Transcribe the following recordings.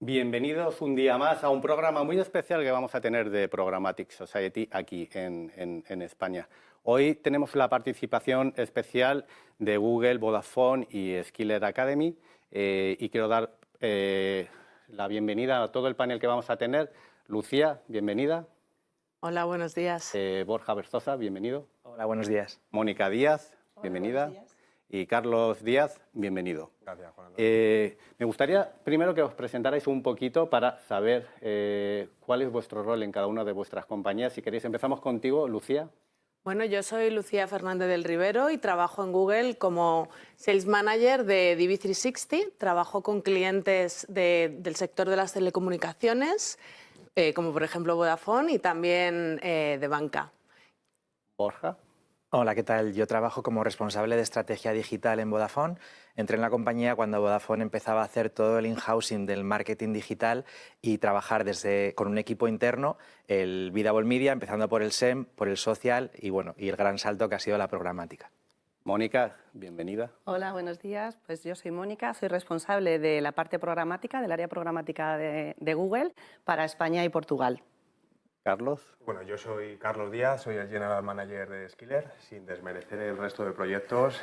Bienvenidos un día más a un programa muy especial que vamos a tener de Programmatic Society aquí en España. Hoy tenemos la participación especial de Google, Vodafone y Skiller Academy y quiero dar la bienvenida a todo el panel que vamos a tener. Lucía, bienvenida. Hola, buenos días. Borja Berzosa, bienvenido. Hola, buenos días. Mónica Díaz, Hola, bienvenida. buenos días. Y Carlos Díaz, bienvenido. Gracias, Juan Antonio. Me gustaría primero que os presentarais un poquito para saber cuál es vuestro rol en cada una de vuestras compañías. Si queréis, empezamos contigo, Lucía. Bueno, yo soy Lucía Fernández del Rivero y trabajo en Google como Sales Manager de DV360. Trabajo con clientes del sector de las telecomunicaciones, como por ejemplo Vodafone y también de banca. Borja. Hola, ¿qué tal? Yo trabajo como responsable de estrategia digital en Vodafone. Entré en la compañía cuando Vodafone empezaba a hacer todo el in-housing del marketing digital y trabajar con un equipo interno, el Vidable Media, empezando por el SEM, por el social y el gran salto que ha sido la programática. Mónica, bienvenida. Hola, buenos días. Pues yo soy Mónica, soy responsable de la parte programática, del área programática de Google para España y Portugal. Carlos. Bueno, yo soy Carlos Díaz, soy el General Manager de Skiller. Sin desmerecer el resto de proyectos,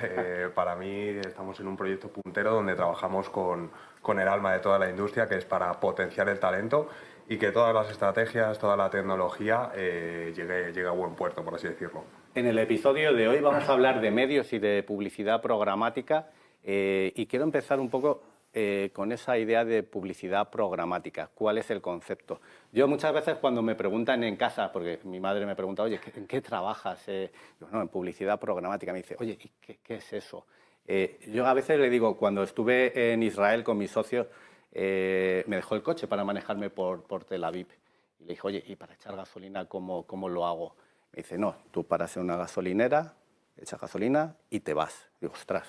para mí estamos en un proyecto puntero donde trabajamos con el alma de toda la industria, que es para potenciar el talento y que todas las estrategias, toda la tecnología llegue a buen puerto, por así decirlo. En el episodio de hoy vamos a hablar de medios y de publicidad programática y quiero empezar un poco con esa idea de publicidad programática. ¿Cuál es el concepto? Yo muchas veces cuando me preguntan en casa, porque mi madre me pregunta, oye, ¿en qué trabajas? Yo, no, en publicidad programática. Me dice, oye, ¿y qué es eso? Yo a veces le digo, cuando estuve en Israel con mis socios, me dejó el coche para manejarme por Tel Aviv. Y le dije, oye, ¿y para echar gasolina cómo lo hago? Me dice, no, tú paras en una gasolinera, echas gasolina y te vas. Digo, ostras,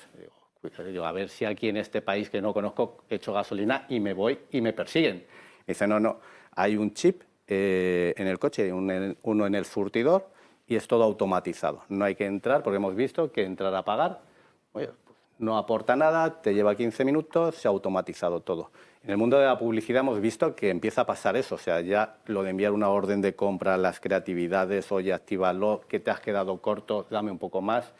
a ver si aquí en este país que no conozco echo gasolina y me voy y me persiguen. Me dice, no, hay un chip en el coche, uno en el surtidor y es todo automatizado. No hay que entrar porque hemos visto que entrar a pagar, oye, pues no aporta nada, te lleva 15 minutos, se ha automatizado todo. En el mundo de la publicidad hemos visto que empieza a pasar eso, o sea, ya lo de enviar una orden de compra, las creatividades, oye, actívalo, que te has quedado corto, dame un poco más,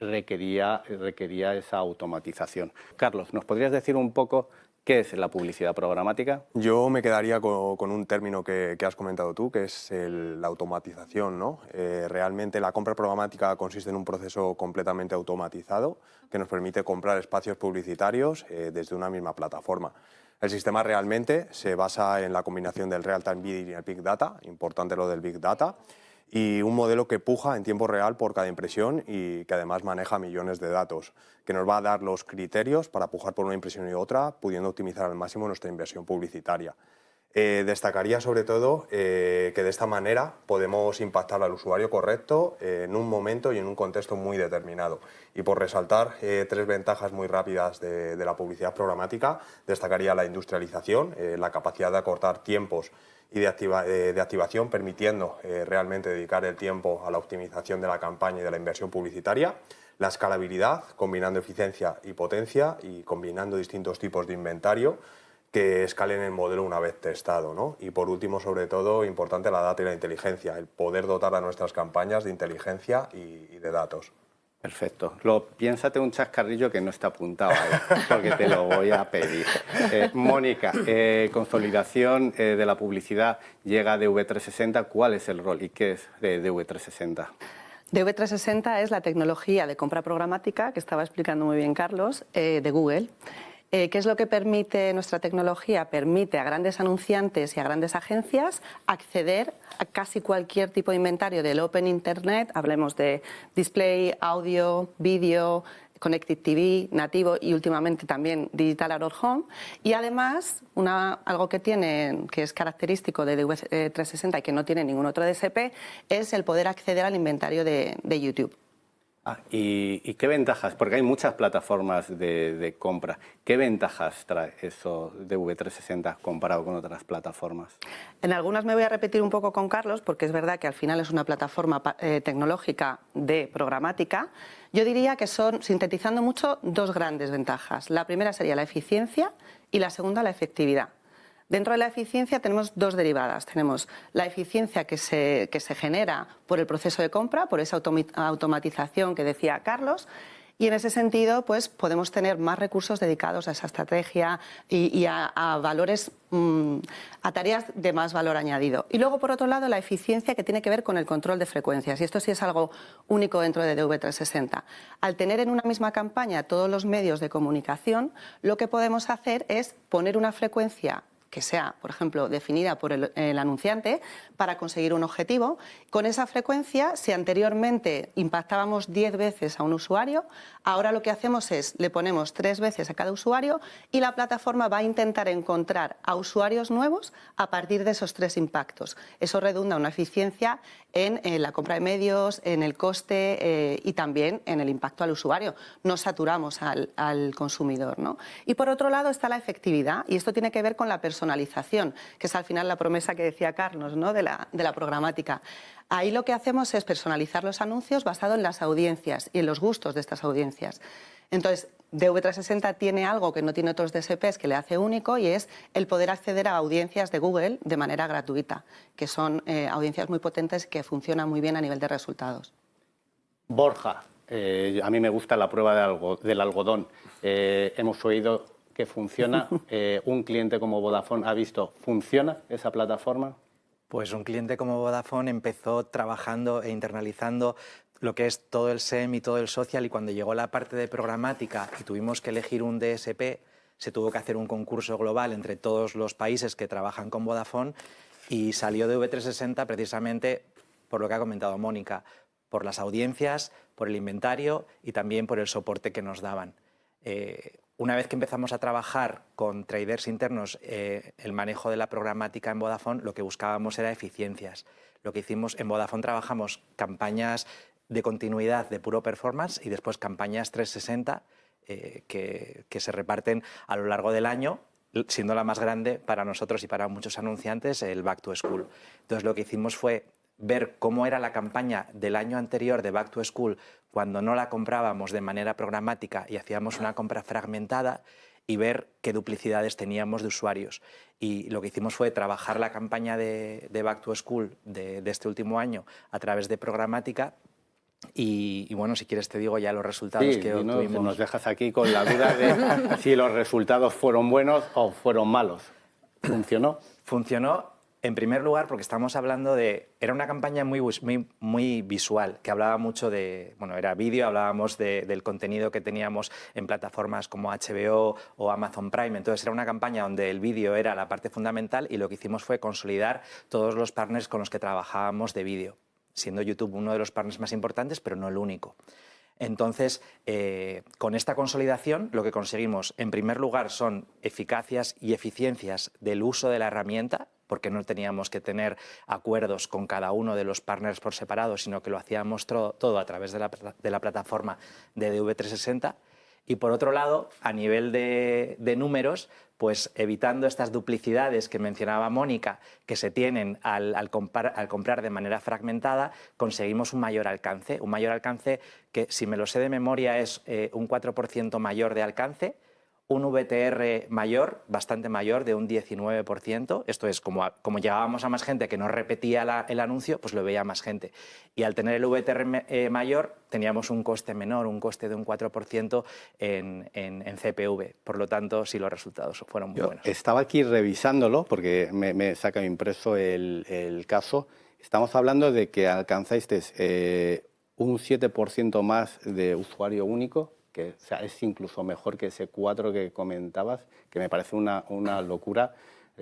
requería esa automatización. Carlos, ¿nos podrías decir un poco qué es la publicidad programática? Yo me quedaría con un término que has comentado tú, que es la automatización, ¿no? Realmente la compra programática consiste en un proceso completamente automatizado que nos permite comprar espacios publicitarios desde una misma plataforma. El sistema realmente se basa en la combinación del Real-Time Bidding y el Big Data, importante lo del Big Data, y un modelo que puja en tiempo real por cada impresión y que además maneja millones de datos, que nos va a dar los criterios para pujar por una impresión y otra, pudiendo optimizar al máximo nuestra inversión publicitaria. Destacaría sobre todo que de esta manera podemos impactar al usuario correcto en un momento y en un contexto muy determinado. Y por resaltar tres ventajas muy rápidas de la publicidad programática, destacaría la industrialización, la capacidad de acortar tiempos y de activación, permitiendo realmente dedicar el tiempo a la optimización de la campaña y de la inversión publicitaria, la escalabilidad, combinando eficiencia y potencia y combinando distintos tipos de inventario que escalen el modelo una vez testado, ¿no? Y por último, sobre todo, importante la data y la inteligencia, el poder dotar a nuestras campañas de inteligencia y de datos. Perfecto. Piénsate un chascarrillo que no está apuntado ahí, porque te lo voy a pedir. Mónica, consolidación de la publicidad llega a DV360. ¿Cuál es el rol y qué es DV360? DV360 es la tecnología de compra programática, que estaba explicando muy bien Carlos, de Google. ¿Qué es lo que permite nuestra tecnología? Permite a grandes anunciantes y a grandes agencias acceder a casi cualquier tipo de inventario del Open Internet, hablemos de display, audio, vídeo, Connected TV, nativo y últimamente también Digital Out of Home. Y además, algo que es característico de DV360 y que no tiene ningún otro DSP, es el poder acceder al inventario de YouTube. ¿Y qué ventajas? Porque hay muchas plataformas de compra. ¿Qué ventajas trae eso de DV360 comparado con otras plataformas? En algunas me voy a repetir un poco con Carlos, porque es verdad que al final es una plataforma tecnológica de programática. Yo diría que son, sintetizando mucho, dos grandes ventajas. La primera sería la eficiencia y la segunda la efectividad. Dentro de la eficiencia tenemos dos derivadas. Tenemos la eficiencia que se genera por el proceso de compra, por esa automatización que decía Carlos, y en ese sentido pues, podemos tener más recursos dedicados a esa estrategia y a valores, a tareas de más valor añadido. Y luego, por otro lado, la eficiencia que tiene que ver con el control de frecuencias. Y esto sí es algo único dentro de DV360. Al tener en una misma campaña todos los medios de comunicación, lo que podemos hacer es poner una frecuencia que sea, por ejemplo, definida por el anunciante para conseguir un objetivo. Con esa frecuencia, si anteriormente impactábamos 10 veces a un usuario, ahora lo que hacemos es le ponemos 3 veces a cada usuario y la plataforma va a intentar encontrar a usuarios nuevos a partir de esos 3 impactos. Eso redunda una eficiencia en la compra de medios, en el coste y también en el impacto al usuario. No saturamos al consumidor, ¿no? Y por otro lado está la efectividad, y esto tiene que ver con la personalización, que es al final la promesa que decía Carlos, ¿no? de la programática. Ahí lo que hacemos es personalizar los anuncios basado en las audiencias y en los gustos de estas audiencias. Entonces, DV360 tiene algo que no tiene otros DSPs que le hace único, y es el poder acceder a audiencias de Google de manera gratuita, que son audiencias muy potentes que funcionan muy bien a nivel de resultados. Borja, a mí me gusta la prueba del algodón. Hemos oído que funciona. Un cliente como Vodafone ha visto, ¿funciona esa plataforma? Pues un cliente como Vodafone empezó trabajando e internalizando lo que es todo el SEM y todo el social, y cuando llegó la parte de programática y tuvimos que elegir un DSP, se tuvo que hacer un concurso global entre todos los países que trabajan con Vodafone, y salió de DV360 precisamente por lo que ha comentado Mónica, por las audiencias, por el inventario y también por el soporte que nos daban. Una vez que empezamos a trabajar con traders internos el manejo de la programática en Vodafone, lo que buscábamos era eficiencias. Lo que hicimos en Vodafone, trabajamos campañas de continuidad de puro performance y después campañas 360 que se reparten a lo largo del año, siendo la más grande para nosotros y para muchos anunciantes el Back to School. Entonces lo que hicimos fue ver cómo era la campaña del año anterior de Back to School cuando no la comprábamos de manera programática y hacíamos una compra fragmentada, y ver qué duplicidades teníamos de usuarios. Y lo que hicimos fue trabajar la campaña de Back to School de este último año a través de programática. Y bueno, si quieres te digo ya los resultados que obtuvimos. Nos dejas aquí con la duda de si los resultados fueron buenos o fueron malos. ¿Funcionó? Funcionó. En primer lugar, porque estamos hablando de... Era una campaña muy visual, que hablaba mucho de... Bueno, era vídeo, hablábamos del contenido que teníamos en plataformas como HBO o Amazon Prime. Entonces era una campaña donde el vídeo era la parte fundamental, y lo que hicimos fue consolidar todos los partners con los que trabajábamos de vídeo, siendo YouTube uno de los partners más importantes, pero no el único. Entonces, con esta consolidación, lo que conseguimos, en primer lugar, son eficacias y eficiencias del uso de la herramienta, porque no teníamos que tener acuerdos con cada uno de los partners por separado, sino que lo hacíamos todo a través de la plataforma de DV360. Y por otro lado, a nivel de números, pues evitando estas duplicidades que mencionaba Mónica, que se tienen al comprar de manera fragmentada, conseguimos un mayor alcance que, si me lo sé de memoria, es un 4% mayor de alcance, un VTR mayor, bastante mayor, de un 19%. Esto es, como llegábamos a más gente que no repetía el anuncio, pues lo veía más gente. Y al tener el VTR mayor, teníamos un coste menor, un coste de un 4% en CPV. Por lo tanto, sí, los resultados fueron muy buenos. Estaba aquí revisándolo, porque me saca impreso el caso. Estamos hablando de que alcanzasteis un 7% más de usuario único, que, o sea, es incluso mejor que ese 4 que comentabas, que me parece una locura,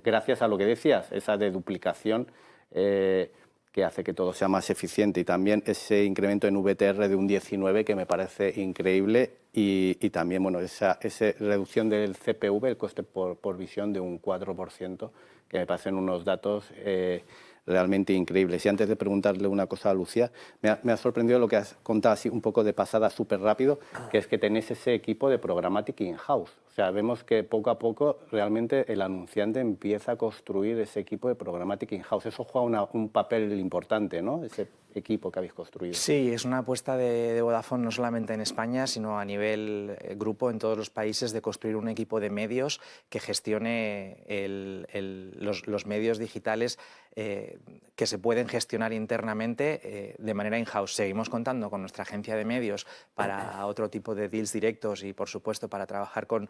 gracias a lo que decías, esa deduplicación que hace que todo sea más eficiente, y también ese incremento en VTR de un 19 que me parece increíble, y también bueno, esa reducción del CPV, el coste por visión, de un 4%, que me parecen unos datos realmente increíbles. Y antes de preguntarle una cosa a Lucía, me ha sorprendido lo que has contado así un poco de pasada, súper rápido, que es que tenéis ese equipo de programmatic in-house. O sea, vemos que poco a poco realmente el anunciante empieza a construir ese equipo de programática in-house. Eso juega un papel importante, ¿no? Ese equipo que habéis construido. Sí, es una apuesta de Vodafone no solamente en España, sino a nivel grupo en todos los países, de construir un equipo de medios que gestione los medios digitales que se pueden gestionar internamente de manera in-house. Seguimos contando con nuestra agencia de medios para otro tipo de deals directos y, por supuesto, para trabajar con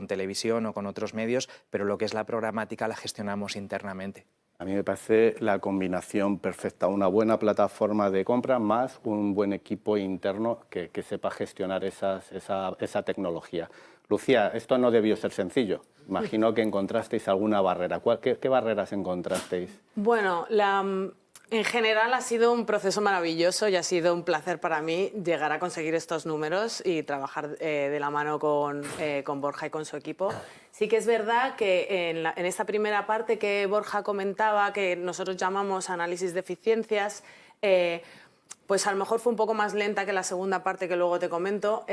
televisión o con otros medios, pero lo que es la programática la gestionamos internamente. A mí me parece la combinación perfecta, una buena plataforma de compra más un buen equipo interno que sepa gestionar esa tecnología. Lucía, esto no debió ser sencillo. Imagino que encontrasteis alguna barrera. ¿Qué barreras encontrasteis? Bueno, en general ha sido un proceso maravilloso y ha sido un placer para mí llegar a conseguir estos números y trabajar de la mano con Borja y con su equipo. Sí que es verdad que en esta primera parte que Borja comentaba, que nosotros llamamos análisis de eficiencias, pues a lo mejor fue un poco más lenta que la segunda parte que luego te comento,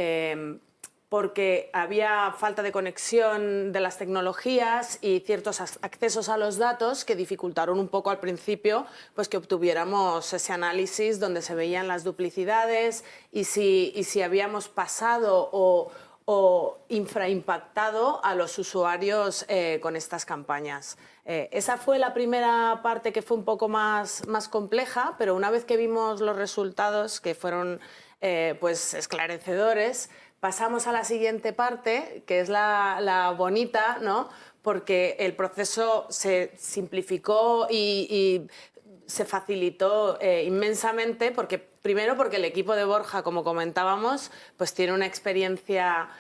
porque había falta de conexión de las tecnologías y ciertos accesos a los datos que dificultaron un poco al principio pues que obtuviéramos ese análisis donde se veían las duplicidades y si habíamos pasado o infraimpactado a los usuarios con estas campañas. Esa fue la primera parte que fue un poco más compleja, pero una vez que vimos los resultados, que fueron pues esclarecedores, pasamos a la siguiente parte, que es la bonita, ¿no? Porque el proceso se simplificó y se facilitó inmensamente, primero porque el equipo de Borja, como comentábamos, pues tiene una experiencia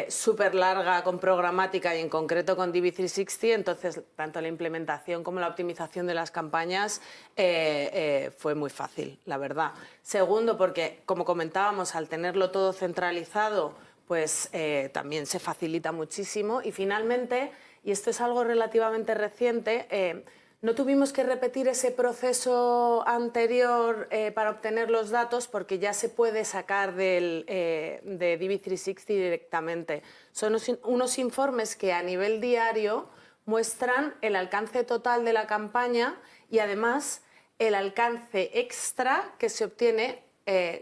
súper larga con programática y en concreto con DV360, entonces tanto la implementación como la optimización de las campañas fue muy fácil, la verdad. Segundo, porque como comentábamos, al tenerlo todo centralizado, pues también se facilita muchísimo. Y finalmente, y esto es algo relativamente reciente, no tuvimos que repetir ese proceso anterior para obtener los datos porque ya se puede sacar de DV360 directamente. Son unos informes que a nivel diario muestran el alcance total de la campaña y además el alcance extra que se obtiene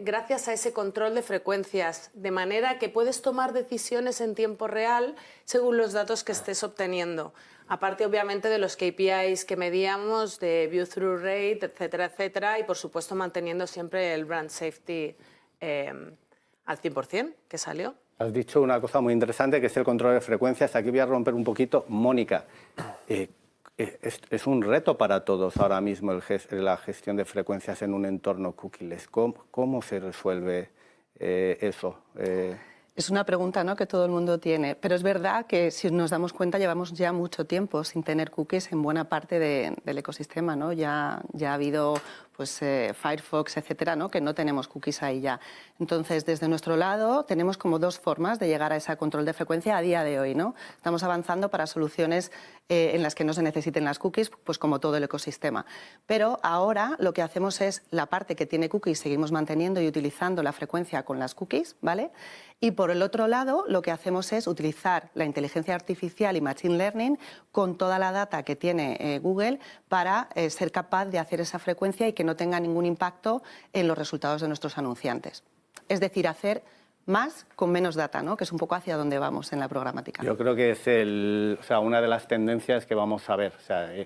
gracias a ese control de frecuencias, de manera que puedes tomar decisiones en tiempo real según los datos que estés obteniendo. Aparte, obviamente, de los KPIs que medíamos, de view-through rate, etcétera, etcétera, y por supuesto manteniendo siempre el brand safety al 100% que salió. Has dicho una cosa muy interesante que es el control de frecuencias. Aquí voy a romper un poquito. Mónica, es un reto para todos ahora mismo la gestión de frecuencias en un entorno cookieless. ¿Cómo se resuelve eso? Es una pregunta, ¿no?, que todo el mundo tiene, pero es verdad que si nos damos cuenta llevamos ya mucho tiempo sin tener cookies en buena parte del ecosistema, ¿no? Ya ha habido pues, Firefox, etcétera, ¿no?, que no tenemos cookies ahí ya. Entonces, desde nuestro lado tenemos como dos formas de llegar a ese control de frecuencia a día de hoy, ¿no? Estamos avanzando para soluciones en las que no se necesiten las cookies, pues como todo el ecosistema. Pero ahora lo que hacemos es la parte que tiene cookies, seguimos manteniendo y utilizando la frecuencia con las cookies, ¿vale? Y por el otro lado, lo que hacemos es utilizar la inteligencia artificial y machine learning con toda la data que tiene Google para ser capaz de hacer esa frecuencia y que no tenga ningún impacto en los resultados de nuestros anunciantes. Es decir, hacer más con menos data, ¿no?, que es un poco hacia donde vamos en la programática. Yo creo que es una de las tendencias que vamos a ver,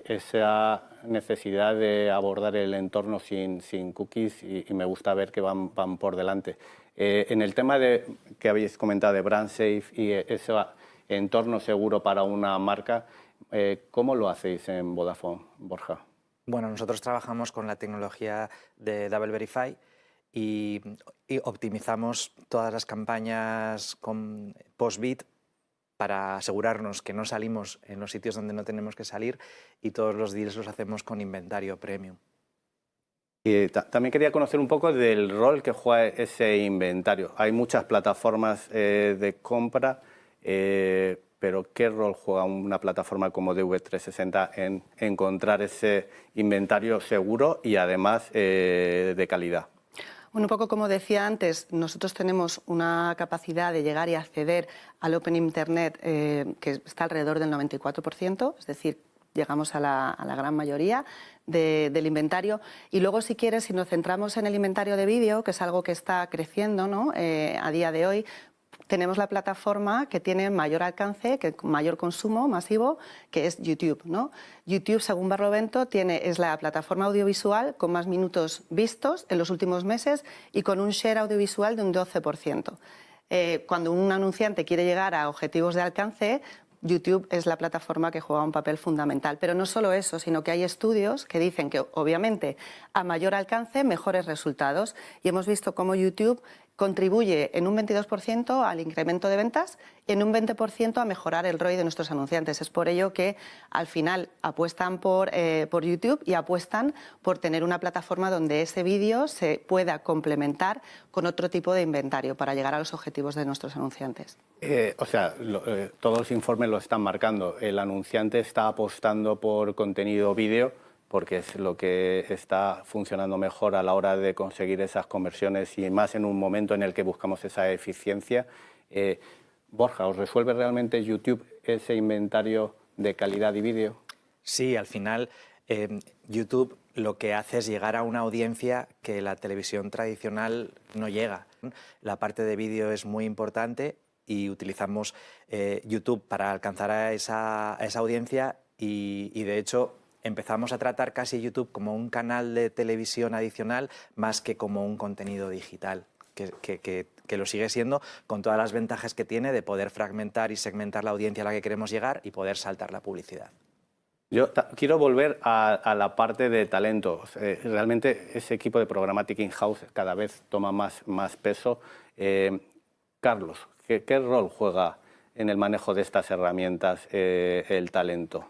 esa necesidad de abordar el entorno sin cookies y me gusta ver que van por delante. En el tema que habéis comentado de brand safe y ese entorno seguro para una marca, ¿cómo lo hacéis en Vodafone, Borja? Bueno, nosotros trabajamos con la tecnología de Double Verify y optimizamos todas las campañas con post-bid para asegurarnos que no salimos en los sitios donde no tenemos que salir y todos los deals los hacemos con inventario premium. Y también quería conocer un poco del rol que juega ese inventario. Hay muchas plataformas de compra, pero ¿qué rol juega una plataforma como DV360 en encontrar ese inventario seguro y además de calidad? Bueno, un poco como decía antes, nosotros tenemos una capacidad de llegar y acceder al Open Internet que está alrededor del 94%, es decir, llegamos a la gran mayoría del inventario. Y luego, si quieres, si nos centramos en el inventario de vídeo, que es algo que está creciendo, ¿no? A día de hoy, tenemos la plataforma que tiene mayor alcance, que mayor consumo masivo, que es YouTube, ¿no? YouTube, según Barlovento, es la plataforma audiovisual con más minutos vistos en los últimos meses y con un share audiovisual de un 12%. Cuando un anunciante quiere llegar a objetivos de alcance, YouTube es la plataforma que juega un papel fundamental. Pero no solo eso, sino que hay estudios que dicen que, obviamente, a mayor alcance, mejores resultados. Y hemos visto cómo YouTube contribuye en un 22% al incremento de ventas y en un 20% a mejorar el ROI de nuestros anunciantes. Es por ello que, al final, apuestan por YouTube y apuestan por tener una plataforma donde ese vídeo se pueda complementar con otro tipo de inventario para llegar a los objetivos de nuestros anunciantes. Todos los informes lo están marcando. El anunciante está apostando por contenido vídeo porque es lo que está funcionando mejor a la hora de conseguir esas conversiones y más en un momento en el que buscamos esa eficiencia. Borja, ¿os resuelve realmente YouTube ese inventario de calidad y vídeo? Sí, al final YouTube lo que hace es llegar a una audiencia que la televisión tradicional no llega. La parte de vídeo es muy importante y utilizamos YouTube para alcanzar a esa audiencia y de hecho empezamos a tratar casi YouTube como un canal de televisión adicional más que como un contenido digital, que lo sigue siendo con todas las ventajas que tiene de poder fragmentar y segmentar la audiencia a la que queremos llegar y poder saltar la publicidad. Yo quiero volver a la parte de talento. Realmente ese equipo de Programmatic in-house cada vez toma más peso. Carlos, ¿qué rol juega en el manejo de estas herramientas el talento?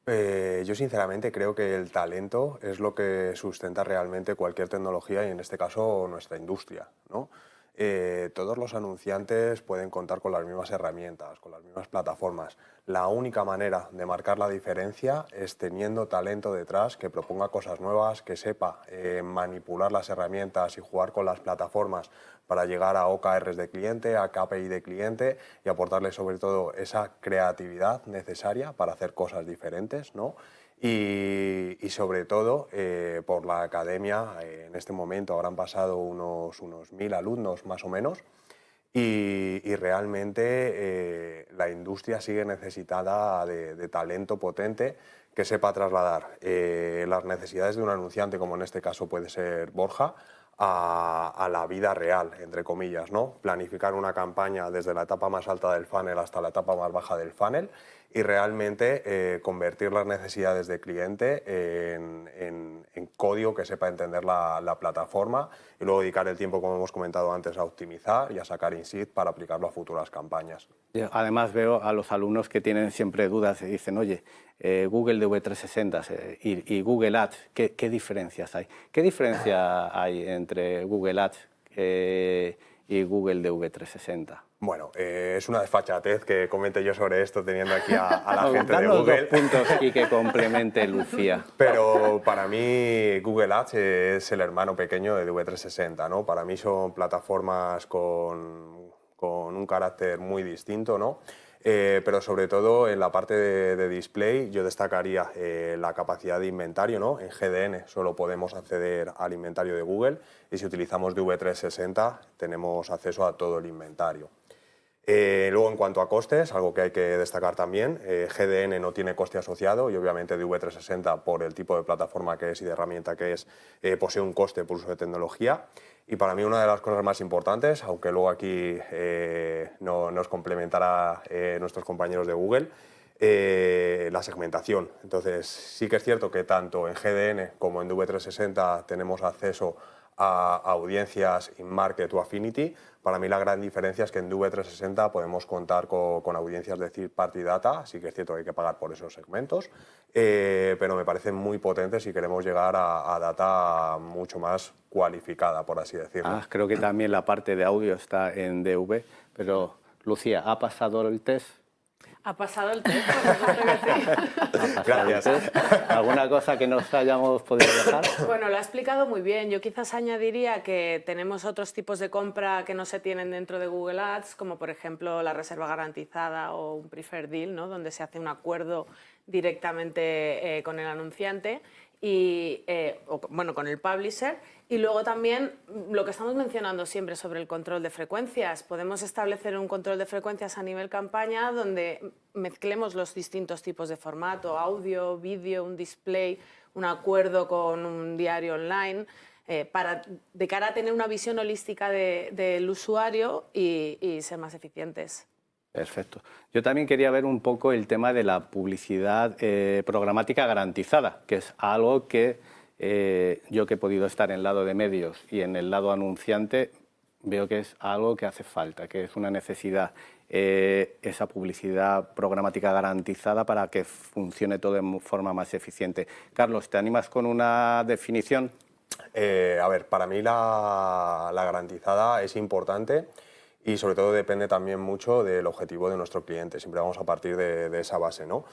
Yo sinceramente creo que el talento es lo que sustenta realmente cualquier tecnología y en este caso nuestra industria, ¿no? Todos los anunciantes pueden contar con las mismas herramientas, con las mismas plataformas. La única manera de marcar la diferencia es teniendo talento detrás que proponga cosas nuevas, que sepa manipular las herramientas y jugar con las plataformas para llegar a OKRs de cliente, a KPI de cliente y aportarle sobre todo esa creatividad necesaria para hacer cosas diferentes, ¿no? Y sobre todo por la academia, en este momento habrán pasado unos 1000 alumnos más o menos y realmente la industria sigue necesitada de talento potente que sepa trasladar las necesidades de un anunciante, como en este caso puede ser Borja, a la vida real, entre comillas, ¿no? Planificar una campaña desde la etapa más alta del funnel hasta la etapa más baja del funnel y realmente convertir las necesidades del cliente en código que sepa entender la plataforma y luego dedicar el tiempo, como hemos comentado antes, a optimizar y a sacar insight para aplicarlo a futuras campañas. Además veo a los alumnos que tienen siempre dudas y dicen, oye, Google DV360 y Google Ads, ¿qué diferencias hay? ¿Qué diferencia hay entre Google Ads y Google DV360? Bueno, es una desfachatez que comente yo sobre esto teniendo aquí a la gente de Danos Google. 2 puntos y que complemente Lucía. Pero para mí Google Ads es el hermano pequeño de DV360, ¿no? Para mí son plataformas con un carácter muy distinto, ¿no? Pero sobre todo en la parte de display yo destacaría la capacidad de inventario, ¿no? En GDN solo podemos acceder al inventario de Google y si utilizamos DV360 tenemos acceso a todo el inventario. Luego, en cuanto a costes, algo que hay que destacar también, GDN no tiene coste asociado y obviamente DV360, por el tipo de plataforma que es y de herramienta que es, posee un coste por uso de tecnología. Y para mí una de las cosas más importantes, aunque luego aquí nos complementará nuestros compañeros de Google, la segmentación. Entonces, sí que es cierto que tanto en GDN como en DV360 tenemos acceso a audiencias in-market o affinity. Para mí la gran diferencia es que en DV360 podemos contar con audiencias de third party data, sí que es cierto que hay que pagar por esos segmentos, pero me parecen muy potentes si queremos llegar a data mucho más cualificada, por así decirlo. Creo que también la parte de audio está en DV, pero Lucía, ¿ha pasado el test? Ha pasado el test, por supuesto que sí. Gracias. ¿Alguna cosa que nos hayamos podido dejar? Bueno, lo ha explicado muy bien. Yo quizás añadiría que tenemos otros tipos de compra que no se tienen dentro de Google Ads, como por ejemplo la reserva garantizada o un preferred deal, ¿no? Donde se hace un acuerdo directamente con el anunciante y bueno, con el publisher. Y luego también lo que estamos mencionando siempre sobre el control de frecuencias. Podemos establecer un control de frecuencias a nivel campaña donde mezclemos los distintos tipos de formato, audio, vídeo, un display, un acuerdo con un diario online, de cara a tener una visión holística del usuario y ser más eficientes. Perfecto. Yo también quería ver un poco el tema de la publicidad programática garantizada, que es algo que yo que he podido estar en el lado de medios y en el lado anunciante, veo que es algo que hace falta, que es una necesidad, esa publicidad programática garantizada para que funcione todo de forma más eficiente. Carlos, ¿te animas con una definición? A ver, para mí la garantizada es importante y sobre todo depende también mucho del objetivo de nuestro cliente. Siempre vamos a partir de esa base, ¿no?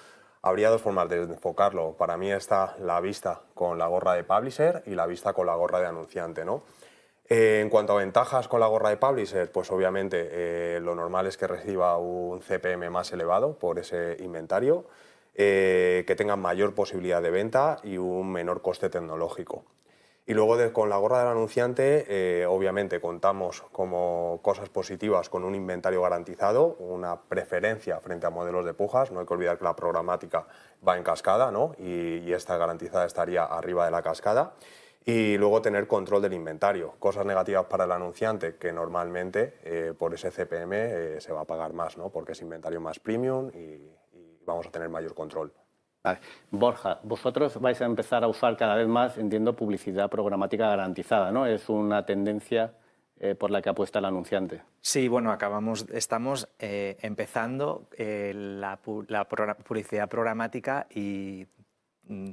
Habría dos formas de enfocarlo. Para mí está la vista con la gorra de publisher y la vista con la gorra de anunciante, ¿no? En cuanto a ventajas con la gorra de publisher, pues obviamente lo normal es que reciba un CPM más elevado por ese inventario, que tenga mayor posibilidad de venta y un menor coste tecnológico. Y luego con la gorra del anunciante, obviamente contamos como cosas positivas con un inventario garantizado, una preferencia frente a modelos de pujas. No hay que olvidar que la programática va en cascada, ¿no? y esta garantizada estaría arriba de la cascada. Y luego tener control del inventario. Cosas negativas para el anunciante, que normalmente por ese CPM se va a pagar más, ¿no? Porque es inventario más premium y vamos a tener mayor control. Vale. Borja, vosotros vais a empezar a usar cada vez más, entiendo, publicidad programática garantizada, ¿no? Es una tendencia por la que apuesta el anunciante. Sí, bueno, estamos empezando la publicidad programática y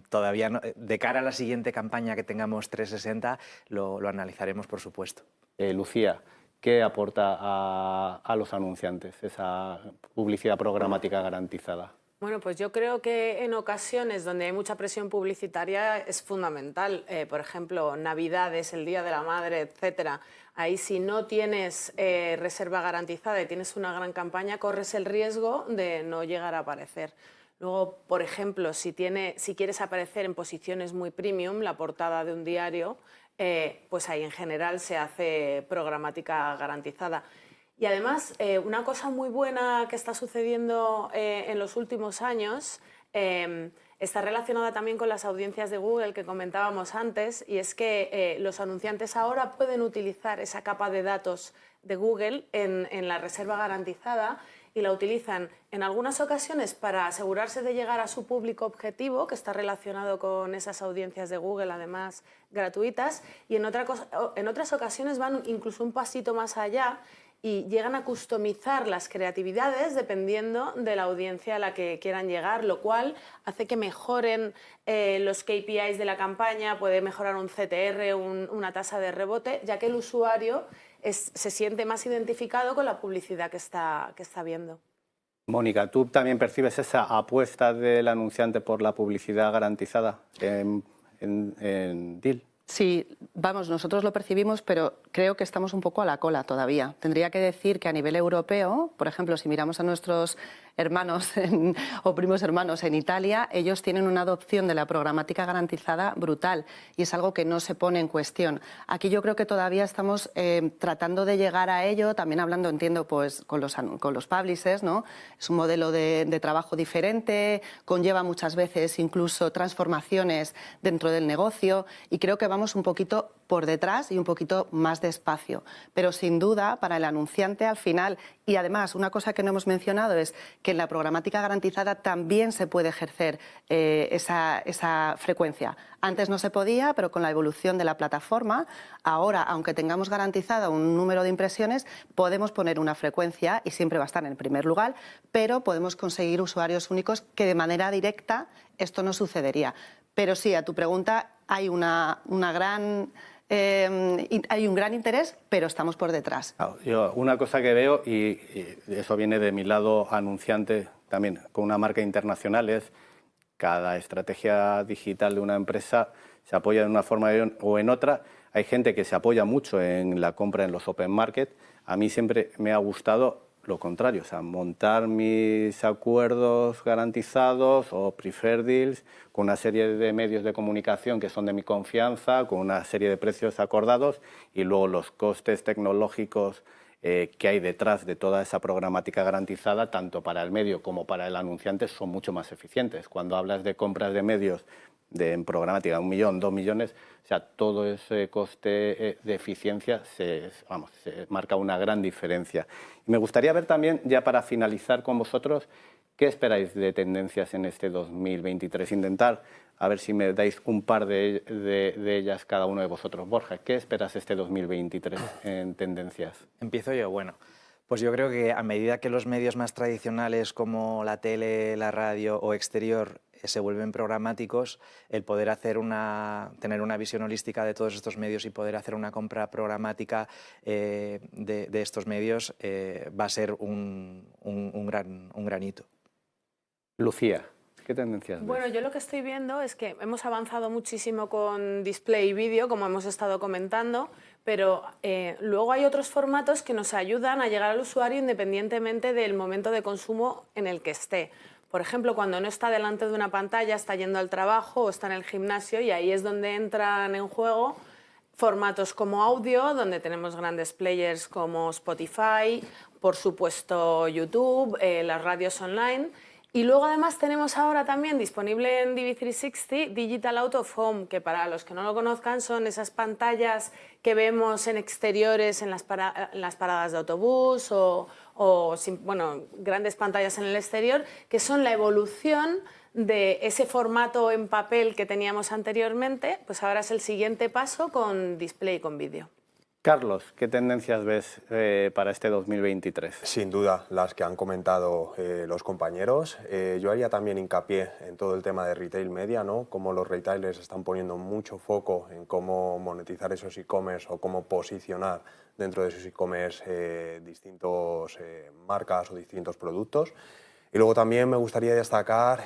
todavía no, de cara a la siguiente campaña que tengamos 360 lo analizaremos, por supuesto. Lucía, ¿qué aporta a los anunciantes esa publicidad programática garantizada? Bueno, pues yo creo que en ocasiones donde hay mucha presión publicitaria es fundamental. Por ejemplo, Navidades, el Día de la Madre, etcétera. Ahí si no tienes reserva garantizada y tienes una gran campaña, corres el riesgo de no llegar a aparecer. Luego, por ejemplo, si quieres aparecer en posiciones muy premium, la portada de un diario, pues ahí en general se hace programática garantizada. Y además, una cosa muy buena que está sucediendo en los últimos años está relacionada también con las audiencias de Google que comentábamos antes, y es que los anunciantes ahora pueden utilizar esa capa de datos de Google en la reserva garantizada y la utilizan en algunas ocasiones para asegurarse de llegar a su público objetivo, que está relacionado con esas audiencias de Google, además gratuitas, y en otras ocasiones van incluso un pasito más allá y llegan a customizar las creatividades dependiendo de la audiencia a la que quieran llegar, lo cual hace que mejoren los KPIs de la campaña, puede mejorar un CTR, una tasa de rebote, ya que el usuario se siente más identificado con la publicidad que está viendo. Mónica, ¿tú también percibes esa apuesta del anunciante por la publicidad garantizada en Deal? Sí, vamos, nosotros lo percibimos, pero creo que estamos un poco a la cola todavía. Tendría que decir que a nivel europeo, por ejemplo, si miramos a nuestros hermanos o primos hermanos en Italia, ellos tienen una adopción de la programática garantizada brutal y es algo que no se pone en cuestión. Aquí yo creo que todavía estamos tratando de llegar a ello, también hablando, entiendo, pues con los publishers, ¿no? Es un modelo de trabajo diferente, conlleva muchas veces incluso transformaciones dentro del negocio y creo que vamos un poquito por detrás y un poquito más despacio. Pero sin duda, para el anunciante al final, y además una cosa que no hemos mencionado es que en la programática garantizada también se puede ejercer esa frecuencia. Antes no se podía, pero con la evolución de la plataforma, ahora, aunque tengamos garantizado un número de impresiones, podemos poner una frecuencia y siempre va a estar en primer lugar, pero podemos conseguir usuarios únicos que de manera directa esto no sucedería. Pero sí, a tu pregunta, hay una gran y hay un gran interés, pero estamos por detrás. Yo, una cosa que veo, y eso viene de mi lado anunciante también, con una marca internacional, es cada estrategia digital de una empresa se apoya de una forma o en otra. Hay gente que se apoya mucho en la compra en los open market. A mí siempre me ha gustado lo contrario, o sea, montar mis acuerdos garantizados o preferred deals con una serie de medios de comunicación que son de mi confianza, con una serie de precios acordados y luego los costes tecnológicos que hay detrás de toda esa programática garantizada, tanto para el medio como para el anunciante, son mucho más eficientes. Cuando hablas de compras de medios en programática, 1 millón, 2 millones, o sea, todo ese coste de eficiencia se marca una gran diferencia. Y me gustaría ver también, ya para finalizar con vosotros, ¿qué esperáis de tendencias en este 2023? Intentar, a ver si me dais un par de ellas cada uno de vosotros. Borja, ¿qué esperas este 2023 en tendencias? Empiezo yo. Bueno, pues yo creo que a medida que los medios más tradicionales como la tele, la radio o exterior se vuelven programáticos, el poder tener una visión holística de todos estos medios y poder hacer una compra programática de estos medios va a ser un gran hito. Lucía, ¿qué tendencias ves? Bueno, yo lo que estoy viendo es que hemos avanzado muchísimo con display y vídeo, como hemos estado comentando, pero luego hay otros formatos que nos ayudan a llegar al usuario independientemente del momento de consumo en el que esté. Por ejemplo, cuando no está delante de una pantalla, está yendo al trabajo o está en el gimnasio, y ahí es donde entran en juego formatos como audio, donde tenemos grandes players como Spotify, por supuesto YouTube, las radios online. Y luego además tenemos ahora también disponible en DV360 Digital Out of Home, que para los que no lo conozcan son esas pantallas que vemos en exteriores, en las paradas de autobús o grandes pantallas en el exterior, que son la evolución de ese formato en papel que teníamos anteriormente. Pues ahora es el siguiente paso con display y con vídeo. Carlos, ¿qué tendencias ves para este 2023? Sin duda, las que han comentado los compañeros. Yo haría también hincapié en todo el tema de retail media, ¿no? Cómo los retailers están poniendo mucho foco en cómo monetizar esos e-commerce o cómo posicionar dentro de esos e-commerce distintos marcas o distintos productos. Y luego también me gustaría destacar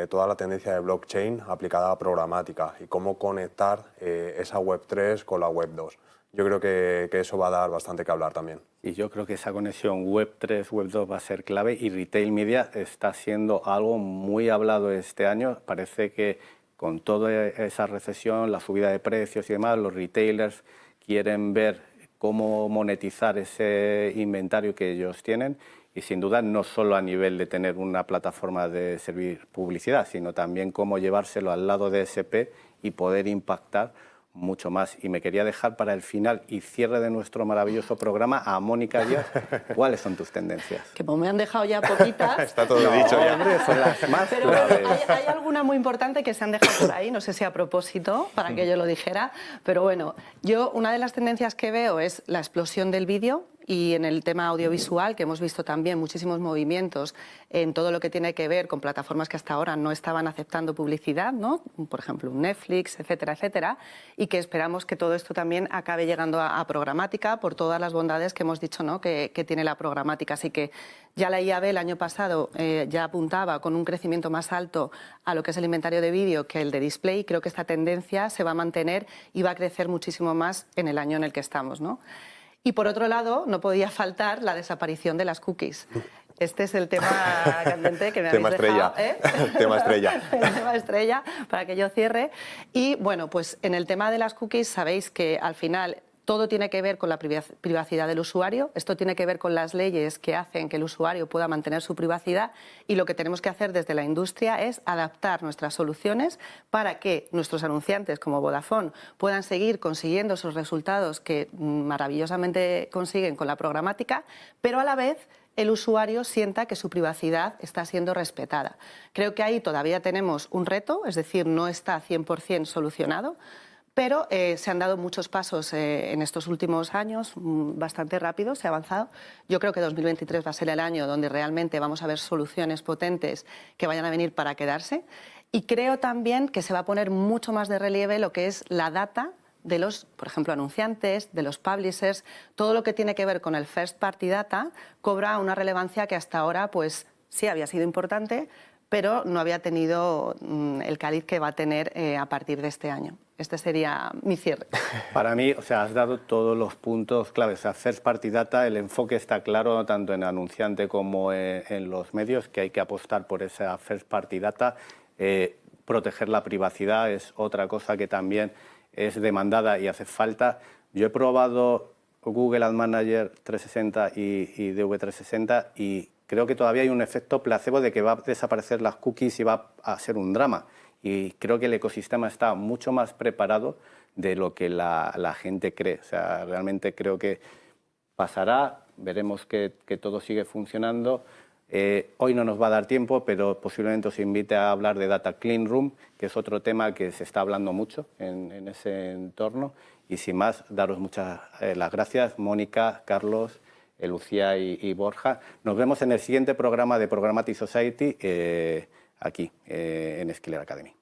toda la tendencia de blockchain aplicada a programática y cómo conectar esa Web 3 con la Web 2. Yo creo que eso va a dar bastante que hablar también. Y yo creo que esa conexión Web 3, Web 2 va a ser clave, y Retail Media está siendo algo muy hablado este año. Parece que con toda esa recesión, la subida de precios y demás, los retailers quieren ver cómo monetizar ese inventario que ellos tienen, y sin duda no solo a nivel de tener una plataforma de servir publicidad, sino también cómo llevárselo al lado de SP y poder impactar mucho más. Y me quería dejar para el final y cierre de nuestro maravilloso programa a Mónica Díaz. ¿Cuáles son tus tendencias? Que como me han dejado ya poquitas... Está todo dicho ya. Hombre, son las más Pero claves. hay alguna muy importante que se han dejado por ahí, no sé si a propósito, para que yo lo dijera, pero bueno, yo una de las tendencias que veo es la explosión del vídeo, y en el tema audiovisual, que hemos visto también muchísimos movimientos en todo lo que tiene que ver con plataformas que hasta ahora no estaban aceptando publicidad, ¿no? Por ejemplo, un Netflix, etcétera, etcétera, y que esperamos que todo esto también acabe llegando a programática por todas las bondades que hemos dicho, ¿no? que tiene la programática. Así que ya la IAB el año pasado ya apuntaba con un crecimiento más alto a lo que es el inventario de vídeo que el de display. Creo que esta tendencia se va a mantener y va a crecer muchísimo más en el año en el que estamos, ¿no? Y por otro lado, no podía faltar la desaparición de las cookies. Este es el tema candente que me habéis dejado. Tema estrella. El tema estrella, para que yo cierre. Y bueno, pues en el tema de las cookies sabéis que al final todo tiene que ver con la privacidad del usuario. Esto tiene que ver con las leyes que hacen que el usuario pueda mantener su privacidad, y lo que tenemos que hacer desde la industria es adaptar nuestras soluciones para que nuestros anunciantes como Vodafone puedan seguir consiguiendo esos resultados que maravillosamente consiguen con la programática, pero a la vez el usuario sienta que su privacidad está siendo respetada. Creo que ahí todavía tenemos un reto, es decir, no está 100% solucionado, pero se han dado muchos pasos en estos últimos años, bastante rápido, se ha avanzado. Yo creo que 2023 va a ser el año donde realmente vamos a ver soluciones potentes que vayan a venir para quedarse. Y creo también que se va a poner mucho más de relieve lo que es la data de los, por ejemplo, anunciantes, de los publishers. Todo lo que tiene que ver con el first party data cobra una relevancia que hasta ahora pues sí había sido importante, pero no había tenido el caliz que va a tener a partir de este año. Este sería mi cierre. Para mí, o sea, has dado todos los puntos claves. O sea, first party data, el enfoque está claro tanto en anunciante como en los medios, que hay que apostar por esa first party data. Proteger la privacidad es otra cosa que también es demandada y hace falta. Yo he probado Google Ad Manager 360 y DV360 y creo que todavía hay un efecto placebo de que va a desaparecer las cookies y va a ser un drama. Y creo que el ecosistema está mucho más preparado de lo que la gente cree. O sea, realmente creo que pasará, veremos que todo sigue funcionando. Hoy no nos va a dar tiempo, pero posiblemente os invite a hablar de Data Clean Room, que es otro tema que se está hablando mucho en ese entorno. Y sin más, daros muchas las gracias, Mónica, Carlos, Lucía y Borja. Nos vemos en el siguiente programa de Programmatic Society aquí en Skiller Academy.